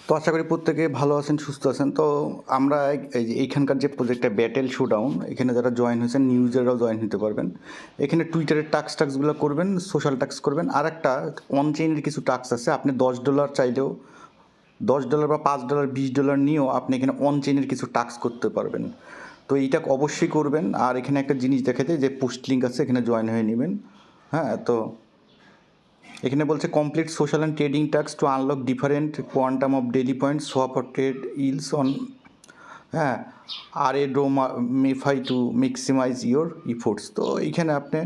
তো আশা করি প্রত্যেকে ভালো আছেন, সুস্থ আছেন। তো আমরা এই যে এইখানকার যে প্রজেক্টটা ব্যাটেল শোডাউন, এখানে যারা জয়েন হয়েছেন নিউ ইউজাররাও জয়েন হতে পারবেন। এখানে টুইটারের টাস্কগুলো করবেন, সোশ্যাল টাস্ক করবেন। আর একটা অন চেইনের কিছু টাস্ক আছে, আপনি $10 চাইলেও $10 বা $5 $20 নিয়েও আপনি এখানে অন চেইনের কিছু টাস্ক করতে পারবেন। তো এইটা অবশ্যই করবেন। আর এখানে একটা জিনিস দেখাতে যে পোস্ট লিঙ্ক আছে, এখানে জয়েন হয়ে নেবেন। হ্যাঁ, তো এখানে বলছে complete social and trading task to unlock different quantum of daily point swap or trade else on, হ্যাঁ, আর এ ডো মেফাই টু ম্যাক্সিমাইজ ইয়োর ইফোর্টস। তো এইখানে আপনি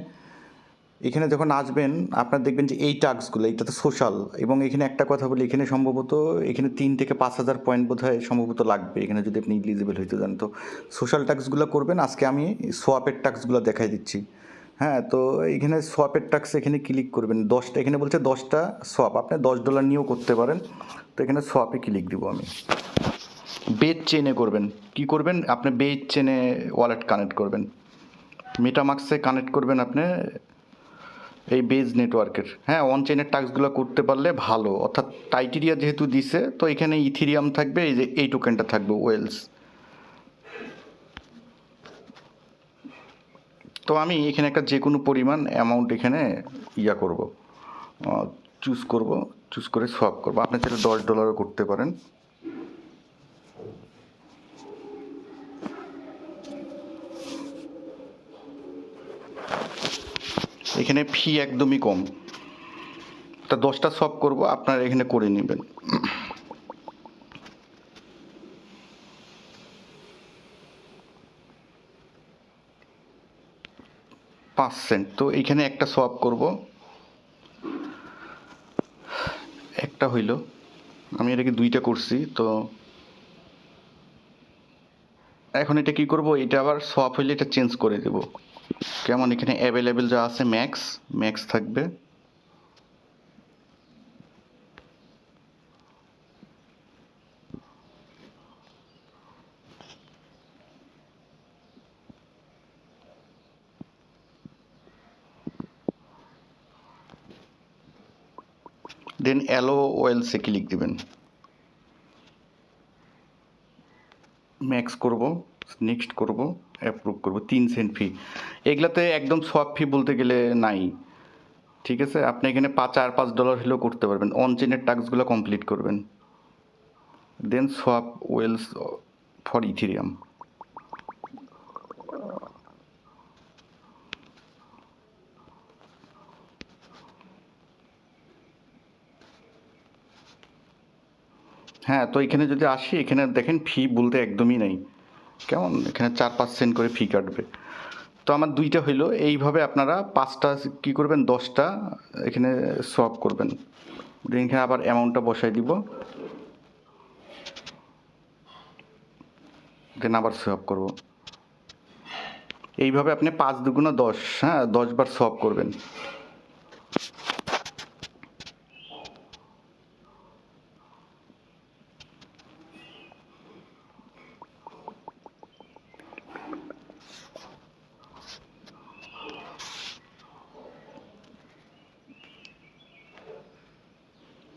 এখানে যখন আসবেন আপনার দেখবেন যে এই টাস্কগুলো, এইটা তো সোশ্যাল। এবং এখানে একটা কথা বলি, এখানে সম্ভবত এখানে 3 থেকে 5,000 পয়েন্ট বোধ হয় সম্ভবত লাগবে এখানে, যদি আপনি ইলিজিবল হইতে যান। তো সোশ্যাল টাস্কগুলো করবেন। আজকে আমি সোয়াপের টাস্কগুলো দেখাই দিচ্ছি। হ্যাঁ, তো এইখানে সোয়াপের টাস্ক এখানে ক্লিক করবেন। 10টা, এখানে বলছে 10টা সোয়াপ, আপনি $10 নিয়েও করতে পারেন। তো এখানে সোয়াপে ক্লিক দিব আমি। বেজ চেনে করবেন। কি করবেন? আপনি বেজ চেনে ওয়ালেট কানেক্ট করবেন, মেটামাক্সে কানেক্ট করবেন আপনি এই বেজ নেটওয়ার্কের। হ্যাঁ, অন চেইনের টাস্কগুলো করতে পারলে ভালো। অর্থাৎ টাইটেরিয়া যেহেতু দিছে, তো এখানে ইথিরিয়াম থাকবে, এই যে এই টোকেনটা থাকবে ওয়েলস। তো আমি এখানে একটা যে কোনো পরিমাণ অ্যামাউন্ট এখানে করব, চুজ করে সোয়াপ করবো। আপনি চাইলে $10 করতে পারেন। এখানে ফি একদমই কম। তা 10টা সোয়াপ করবো, আপনারা এখানে করে নেবেন। $5 তো এইখানে একটা সোয়াপ করব, একটা হইল। আমি এটাকে 2টা করছি। তো এখন এটা কি করব, এটা আবার সোয়াপ হইলে এটা চেঞ্জ করে দেব। কেমন, এখানে অ্যাভেলেবেল যা আছে ম্যাক্স ম্যাক্স থাকবে। দেন অ্যালো ওয়েলসে ক্লিক দিবেন, ম্যাক্স করব, নেক্সট করব, অ্যাপ্রুভ করব। 3 সেন্ট ফি, এগুলাতে একদম সোয়াপ ফি বলতে গেলে নাই। ঠিক আছে, আপনি এখানে $4-5 হলেও করতে পারবেন। অন চেনের টাস্কগুলো কমপ্লিট করবেন। দেন সোয়াপ ওয়েলস ফর ইথিরিয়াম। হ্যাঁ, তো এখানে যদি আসি, এখানে দেখেন ফি বলতে একদমই নাই। কেমন, এখানে 4-5 সেন্ট করে ফি কাটবে। তো আমার 2টা হইলো। এইভাবে আপনারা 5টা কী করবেন, 10টা এখানে সোয়াপ করবেন। দেন এখানে আবার অ্যামাউন্টটা বসাই দিব, দেন আবার সোয়াপ করব। এইভাবে আপনি 5×10, হ্যাঁ, 10 বার সোয়াপ করবেন।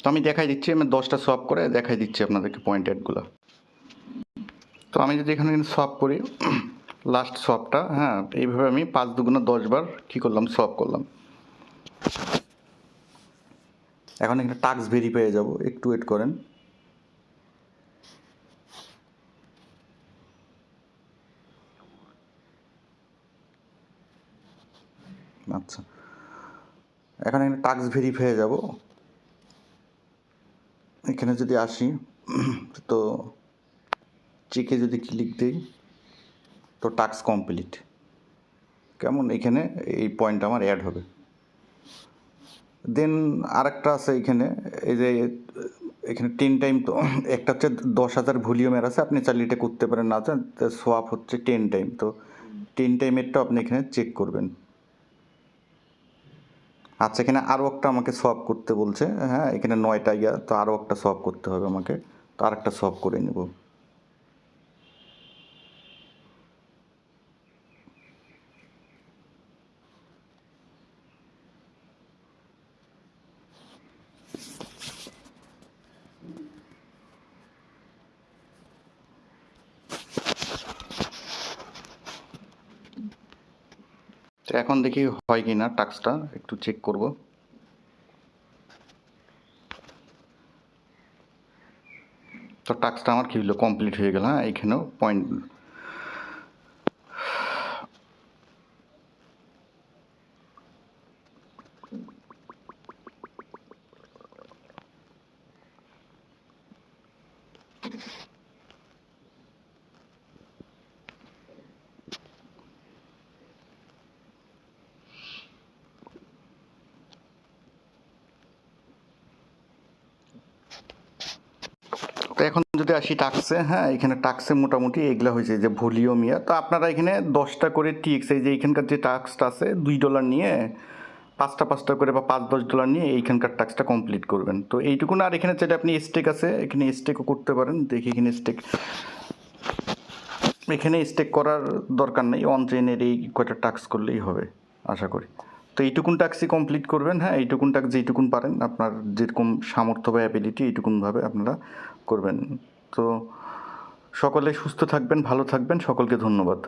তো আমি দেখাই দিচ্ছি, আমি 10টা সোয়াপ করে দেখাই দিচ্ছি আপনাদেরকে পয়েন্ট অ্যাডগুলো। তো আমি যদি এখানে সোয়াপ করি, লাস্ট সোয়াপটা, হ্যাঁ, এইভাবে আমি 5×10 বার কী করলাম, সোয়াপ করলাম। এখন এখানে টাস্ক ভেরিফাই যাব, একটু ওয়েট করেন। আচ্ছা, এখন এখানে টাস্ক ভেরিফাই যাব। এখানে যদি আসি, তো চেকে যদি ক্লিক দিই, তো টাস্ক কমপ্লিট। কেমন, এখানে এই পয়েন্ট আমার অ্যাড হবে। দেন আরেকটা আছে এখানে, এই যে এখানে 10 টাইম। তো একটা হচ্ছে 10,000 ভলিউমের আছে, আপনি চাইলে এটা করতে পারেন। না সোয়াপ হচ্ছে 10 টাইম। তো 10 টাইমেরটা আপনি এখানে চেক করবেন। আচ্ছা, এখানে আরও একটা আমাকে সোয়াপ করতে বলছে। হ্যাঁ, এখানে 9টা তো আরও একটা সোয়াপ করতে হবে আমাকে। তো আরেকটা সোয়াপ করে নেব। এখন দেখি হয় কি না, টাস্কটা একটু চেক করব। তো টাস্কটা আমার কী হলো, কমপ্লিট হয়ে গেল। হ্যাঁ, এখানেও পয়েন্ট। তো এখন যদি আসি টাক্সে, হ্যাঁ এখানে টাক্সে মোটামুটি এগুলো হয়েছে যে ভলিউম ইয়া। তো আপনারা এখানে 10টা করে টিক্স, এই যে এইখানকার যে টাস্কটা আছে $2 নিয়ে 5টা করে বা $5-10 নিয়ে এইখানকার টাস্কটা কমপ্লিট করবেন। তো এইটুকুন। আর এখানে চাইলে আপনি স্টেক আছে, এখানে স্টেকও করতে পারেন। দেখি এখানে স্টেক করার দরকার নেই, অন চেইনের এই কয়টা টাস্ক করলেই হবে আশা করি। তো এইটুকুন টাস্কই কমপ্লিট করবেন। হ্যাঁ, এইটুকুন টাস্ক যেইটুকুন পারেন, আপনার যেরকম সামর্থ্য বা অ্যাবিলিটি এইটুকুনভাবে আপনারা করবেন। তো সকলে সুস্থ থাকবেন, ভালো থাকবেন, সকলকে ধন্যবাদ।